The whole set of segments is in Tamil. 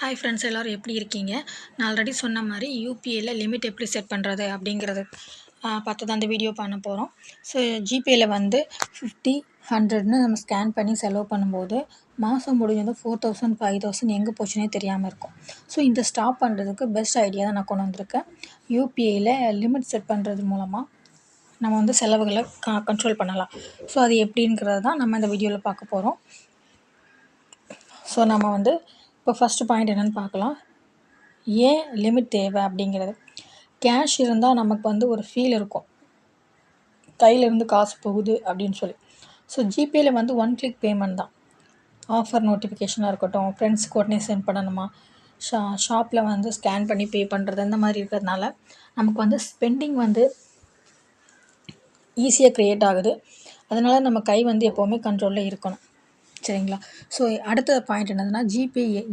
ஹாய் ஃப்ரெண்ட்ஸ், எல்லோரும் எப்படி இருக்கீங்க? நான் ஆல்ரெடி சொன்ன மாதிரி யூபிஐயில் லிமிட் எப்படி செட் பண்ணுறது அப்படிங்கிறது பார்த்து தான் அந்த வீடியோ பண்ண போகிறோம். ஸோ ஜிபேயில் வந்து 50, 100ன்னு நம்ம ஸ்கேன் பண்ணி செலவு பண்ணும்போது மாதம் முடிஞ்சதும் 4000, 5000 எங்கே போச்சுன்னே தெரியாமல் இருக்கும். ஸோ இந்த ஸ்டாப் பண்ணுறதுக்கு பெஸ்ட் ஐடியா தான் நான் கொண்டு வந்திருக்கேன். யூபிஐயில் லிமிட் செட் பண்ணுறது மூலமாக நம்ம வந்து செலவுகளை கண்ட்ரோல் பண்ணலாம். ஸோ அது எப்படிங்கிறது தான் நம்ம இந்த வீடியோவில் பார்க்க போகிறோம். ஸோ நம்ம வந்து இப்போ ஃபஸ்ட்டு பாயிண்ட் என்னென்னு பார்க்கலாம். ஏன் லிமிட் தேவை அப்படிங்கிறது. கேஷ் இருந்தால் நமக்கு வந்து ஒரு ஃபீல் இருக்கும், கையிலேருந்து காசு போகுது அப்படின்னு சொல்லி. ஸோ ஜிபேயில் வந்து ஒன் கிளிக் பேமெண்ட் தான். ஆஃபர் நோட்டிஃபிகேஷனாக இருக்கட்டும், ஃப்ரெண்ட்ஸுக்கு உடனே சென்ட் பண்ணணுமா, ஷாப்பில் வந்து ஸ்கேன் பண்ணி பே பண்ணுறது, இந்த மாதிரி இருக்கிறதுனால நமக்கு வந்து ஸ்பெண்டிங் வந்து ஈஸியாக க்ரியேட் ஆகுது. அதனால் நம்ம கை வந்து எப்போவுமே கண்ட்ரோலில் இருக்கணும். சரிங்களா? ஸோ அடுத்த பாயிண்ட் என்னதுன்னா,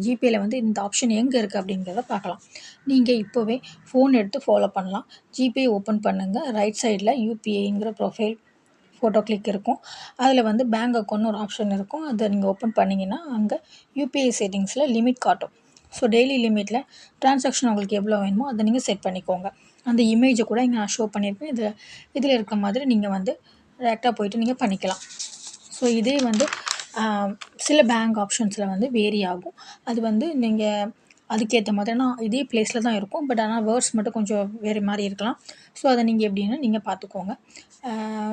ஜிபேயில் வந்து இந்த ஆப்ஷன் எங்கே இருக்குது அப்படிங்கிறத பார்க்கலாம். நீங்கள் இப்போவே ஃபோன் எடுத்து ஃபாலோ பண்ணலாம். ஜிபே ஓப்பன் பண்ணுங்கள். ரைட் சைடில் யூபிஐங்கிற ப்ரொஃபைல் ஃபோட்டோ கிளிக் இருக்கும். அதில் வந்து பேங்க் அக்கௌண்ட்னு ஒரு ஆப்ஷன் இருக்கும். அதை நீங்கள் ஓப்பன் பண்ணிங்கன்னா அங்கே யூபிஐ செட்டிங்ஸில் லிமிட் காட்டும். ஸோ டெய்லி லிமிட்டில் ட்ரான்சாக்ஷன் உங்களுக்கு எவ்வளோ வேணுமோ அதை நீங்கள் செட் பண்ணிக்கோங்க. அந்த இமேஜை கூட இங்கே நான் ஷோ பண்ணியிருக்கேன். இதில் இருக்க மாதிரி நீங்கள் வந்து டேரெக்டாக போய்ட்டு நீங்கள் பண்ணிக்கலாம். ஸோ இதே வந்து சில பேங்க் ஆப்ஷன்ஸில் வந்து வேரி ஆகும். அது வந்து நீங்கள் அதுக்கேற்ற மாதிரி இதே ப்ளேஸில் தான் இருக்கும். பட் ஆனால் வேர்ட்ஸ் மட்டும் கொஞ்சம் வேறு மாதிரி இருக்கலாம். ஸோ அதை நீங்கள் எப்படின்னு நீங்கள் பார்த்துக்கோங்க.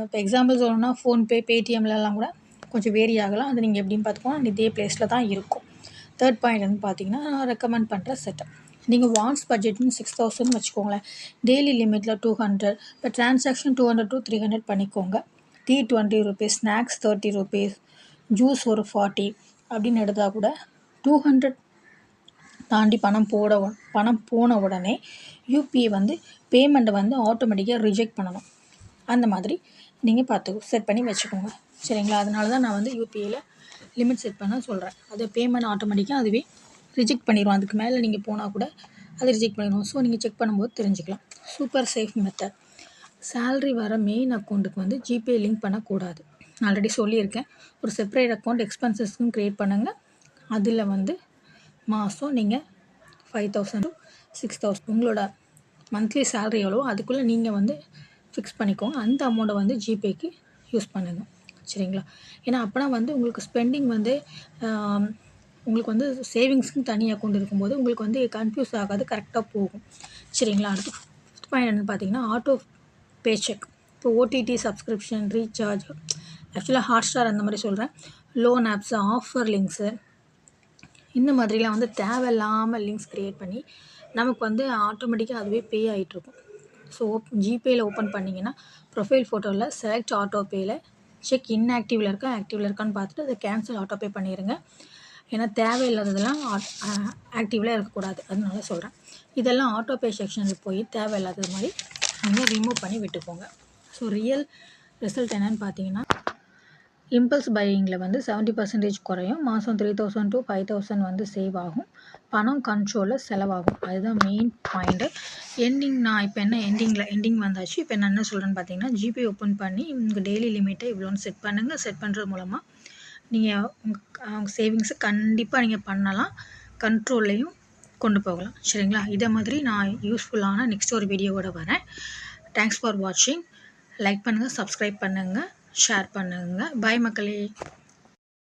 இப்போ எக்ஸாம்பிள் சொல்லணும்னா ஃபோன்பே, பேடிஎம்லலாம் கூட கொஞ்சம் வேரி ஆகலாம். அது நீங்கள் எப்படின்னு பார்த்துக்கோங்க. இதே ப்ளேஸில் தான் இருக்கும். தேர்ட் பாயிண்ட் வந்து பார்த்தீங்கன்னா, நான் ரெக்கமெண்ட் பண்ணுற செட்டப். நீங்கள் வான்ஸ் பட்ஜெட்னு 6000 வச்சுக்கோங்களேன். டெய்லி லிமிட்டில் 200, இப்போ ட்ரான்சாக்ஷன் 200 to 300 பண்ணிக்கோங்க. Tea 20 rupees, snacks 30 rupees, juice ஒரு 40 அப்படின்னு எடுத்தால் கூட 200 தாண்டி பணம் போன உடனே யூபிஐ வந்து பேமெண்ட்டை வந்து ஆட்டோமேட்டிக்காக ரிஜெக்ட் பண்ணணும். அந்த மாதிரி நீங்கள் செட் பண்ணி வச்சுக்கோங்க. சரிங்களா? அதனால தான் நான் வந்து யூபிஐயில் லிமிட் செட் பண்ண சொல்கிறேன். அது பேமெண்ட் ஆட்டோமேட்டிக்காக அதுவே ரிஜெக்ட் பண்ணிடுவோம். அதுக்கு மேலே நீங்கள் போனால் கூட அதை ரிஜெக்ட் பண்ணிடுவோம். ஸோ நீங்கள் செக் பண்ணும்போது தெரிஞ்சுக்கலாம். Super safe method. சேல்ரி வர மெயின் அக்கௌண்ட்டுக்கு வந்து ஜிபே லிங்க் பண்ணக்கூடாது. ஆல்ரெடி சொல்லியிருக்கேன். ஒரு செப்பரேட் அக்கௌண்ட் எக்ஸ்பென்சஸ்க்கும் க்ரியேட் பண்ணுங்கள். அதில் வந்து மாதம் நீங்கள் 5000 to 6000 உங்களோட மந்த்லி சேலரி எவ்வளோ அதுக்குள்ளே நீங்கள் வந்து ஃபிக்ஸ் பண்ணிக்கோங்க. அந்த அமௌண்ட்டை வந்து ஜிபேக்கு யூஸ் பண்ணுங்கள். சரிங்களா? ஏன்னா அப்போனா வந்து உங்களுக்கு ஸ்பெண்டிங் வந்து உங்களுக்கு வந்து சேவிங்ஸ்க்குன்னு தனி அக்கௌண்ட் இருக்கும்போது உங்களுக்கு வந்து கன்ஃபியூஸ் ஆகாது, கரெக்டாக போகும். சரிங்களா? அடுத்து ஃபிஃப்த் பாயிண்ட் என்னென்னு பார்த்தீங்கன்னா, ஆட்டோ பே செக். இப்போ ஓடிடி சப்ஸ்கிரிப்ஷன், ரீசார்ஜ், ஆக்சுவலாக ஹாட்ஸ்டார் அந்த மாதிரி சொல்கிறேன், லோன் ஆப்ஸு, ஆஃபர் லிங்க்ஸு, இந்த மாதிரிலாம் வந்து தேவையில்லாமல் லிங்க்ஸ் க்ரியேட் பண்ணி நமக்கு வந்து ஆட்டோமேட்டிக்காக அதுவே பே ஆகிட்ருக்கும். ஸோ ஜிபேயில் ஓப்பன் பண்ணிங்கன்னா ப்ரொஃபைல் ஃபோட்டோவில் செலக்ட் ஆட்டோ பேயில் செக் இன்ஆக்டிவில் இருக்கா ஆக்டிவில் இருக்கான்னு பார்த்துட்டு அதை கேன்சல் ஆட்டோ பே பண்ணிடுங்க. ஏன்னா தேவையில்லாததெல்லாம் ஆக்டிவில் இருக்கக்கூடாது, அதனால சொல்கிறேன். இதெல்லாம் ஆட்டோ பே செக்ஷனில் போய் தேவையில்லாதது மாதிரி நீங்கள் ரிமூவ் பண்ணி விட்டுக்கோங்க. ஸோ ரியல் ரிசல்ட் என்னென்னு பார்த்தீங்கன்னா, இம்பல்ஸ் பையிங்கில் வந்து 70% குறையும். மாதம் 3000 to 5000 வந்து சேவ் ஆகும். பணம் கண்ட்ரோலில் செலவாகும். அதுதான் மெயின் பாயிண்ட்டு. நான் இப்போ எண்டிங் வந்தாச்சு. இப்போ நான் என்ன சொல்கிறேன்னு பார்த்தீங்கன்னா, ஜிபே ஓப்பன் பண்ணி உங்கள் டெய்லி லிமிட்டை இவ்வளோன்னு செட் பண்ணுங்கள். செட் பண்ணுறது மூலமாக நீங்கள் உங்கள் சேவிங்ஸை கண்டிப்பாக நீங்கள் பண்ணலாம், கண்ட்ரோல்லையும் கொண்டு போகலாம். சரிங்களா? இதை மாதிரி நான் யூஸ்ஃபுல்லான நெக்ஸ்ட் ஒரு வீடியோவோட வரேன். தேங்க்ஸ் ஃபார் வாட்சிங். லைக் பண்ணுங்கள், சப்ஸ்கிரைப் பண்ணுங்கள், ஷேர் பண்ணுங்கள். பாய் மக்களே.